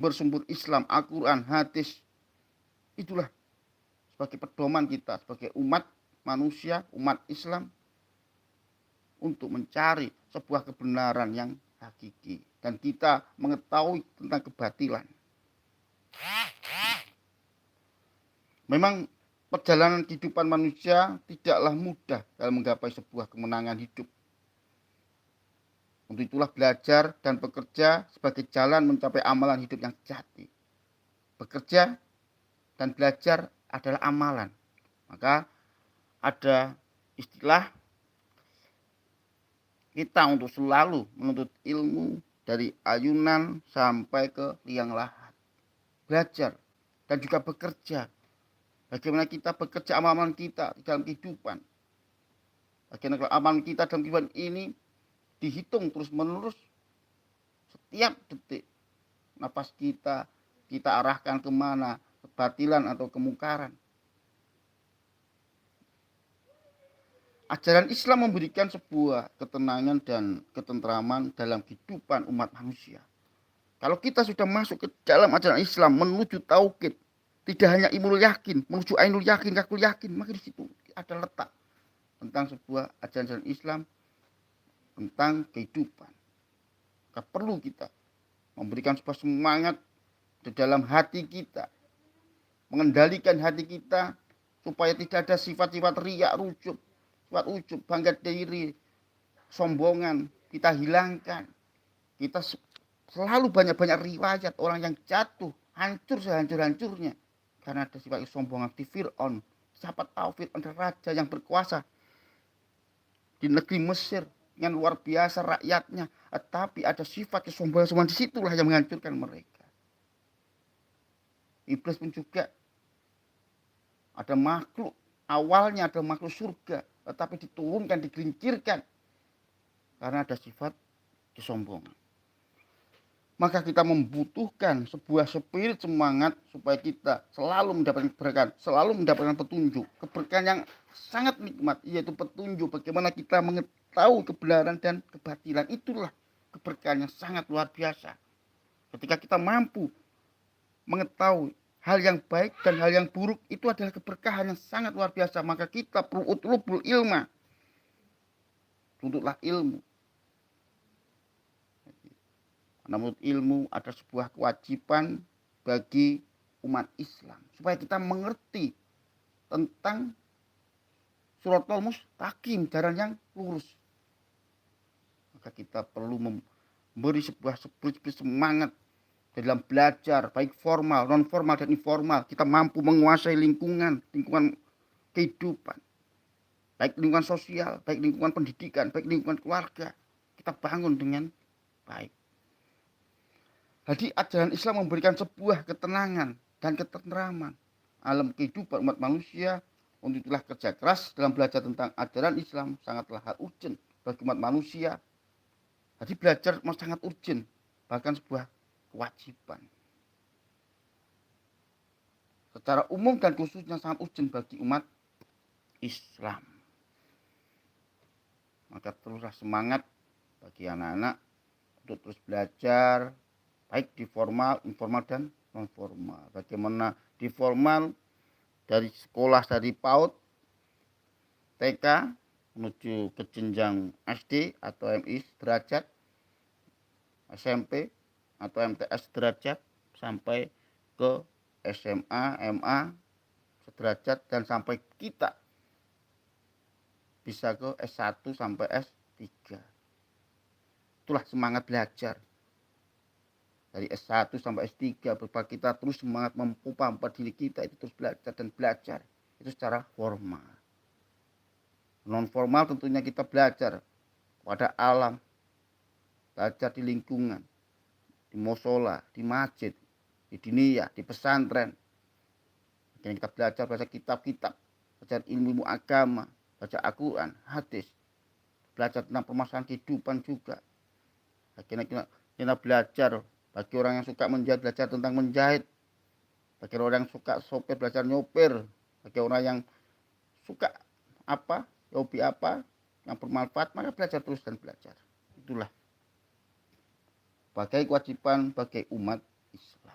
bersumber Islam, Al-Quran, hadis. Itulah sebagai pedoman kita sebagai umat manusia, umat Islam, untuk mencari sebuah kebenaran yang hakiki. Dan kita mengetahui tentang kebatilan. Memang perjalanan kehidupan manusia tidaklah mudah dalam menggapai sebuah kemenangan hidup. Untuk itulah belajar dan bekerja sebagai jalan mencapai amalan hidup yang sejati. Bekerja dan belajar adalah amalan. Maka ada istilah kita untuk selalu menuntut ilmu dari ayunan sampai ke liang lahat. Belajar dan juga bekerja. Bagaimana kita bekerja amalan kita di dalam kehidupan. Bagaimana amalan kita dalam kehidupan ini dihitung terus menerus setiap detik. Napas kita arahkan kemana, kebatilan atau kemungkaran. Ajaran Islam memberikan sebuah ketenangan dan ketentraman dalam kehidupan umat manusia. Kalau kita sudah masuk ke dalam ajaran Islam menuju tauhid, tidak hanya ilmu yakin, menuju ainul yakin, kakul yakin, maka di situ ada letak tentang sebuah ajaran Islam tentang kehidupan. Maka perlu kita memberikan sebuah semangat di dalam hati kita, mengendalikan hati kita supaya tidak ada sifat-sifat riak, rujub, sifat ujub, bangga diri, sombongan kita hilangkan. Kita selalu banyak-banyak riwayat orang yang jatuh, hancur sehancur-hancurnya karena ada sifat sombongan. Di Fir'aun, siapa tahu Fir'aun adalah raja yang berkuasa di negeri Mesir yang luar biasa rakyatnya, tetapi ada sifat kesombongan, disitulah yang menghancurkan mereka. Iblis pun juga ada makhluk, awalnya ada makhluk surga, tetapi diturunkan, digelincirkan karena ada sifat kesombongan. Maka kita membutuhkan sebuah spirit semangat supaya kita selalu mendapatkan keberkahan, selalu mendapatkan petunjuk. Keberkahan yang sangat nikmat, yaitu petunjuk bagaimana kita mengetahui kebenaran dan kebatilan. Itulah keberkahan yang sangat luar biasa. Ketika kita mampu mengetahui hal yang baik dan hal yang buruk, itu adalah keberkahan yang sangat luar biasa. Maka kita perlu utlubul ilma. Tuntutlah ilmu. Namun ilmu ada sebuah kewajiban bagi umat Islam supaya kita mengerti tentang Shiratal Mustaqim, jalan yang lurus. Maka kita perlu memberi sebuah semangat dalam belajar, baik formal, non formal dan informal. Kita mampu menguasai lingkungan kehidupan, baik lingkungan sosial, baik lingkungan pendidikan, baik lingkungan keluarga. Kita bangun dengan baik. Jadi ajaran Islam memberikan sebuah ketenangan dan ketenteraman alam kehidupan umat manusia. Untuk itulah kerja keras dalam belajar tentang ajaran Islam sangatlah hal urgent bagi umat manusia. Jadi belajar sangat urgent, bahkan sebuah kewajiban. Secara umum dan khususnya sangat urgent bagi umat Islam. Maka teruslah semangat bagi anak-anak untuk terus belajar, baik di formal, informal, dan non formal. Bagaimana di formal dari sekolah dari PAUD, TK menuju ke jenjang SD atau MI derajat, SMP atau MTS derajat, sampai ke SMA, MA sederajat, dan sampai kita bisa ke S1 sampai S3. Itulah semangat belajar. Dari S1 sampai S3, berupa kita terus semangat memupah diri kita itu terus belajar dan belajar. Itu secara formal. Non formal tentunya kita belajar pada alam, belajar di lingkungan, di musola, di masjid, di diniyah, di pesantren. Dan kita belajar kitab-kitab, belajar ilmu agama, baca Al-Quran, hadis, belajar tentang permasalahan kehidupan juga. Akhirnya kita belajar. Bagi orang yang suka menjahit, belajar tentang menjahit. Bagi orang yang suka sopir, belajar nyopir. Bagi orang yang suka hobi yang bermanfaat, maka belajar terus dan belajar. Itulah sebagai kewajiban bagi umat Islam.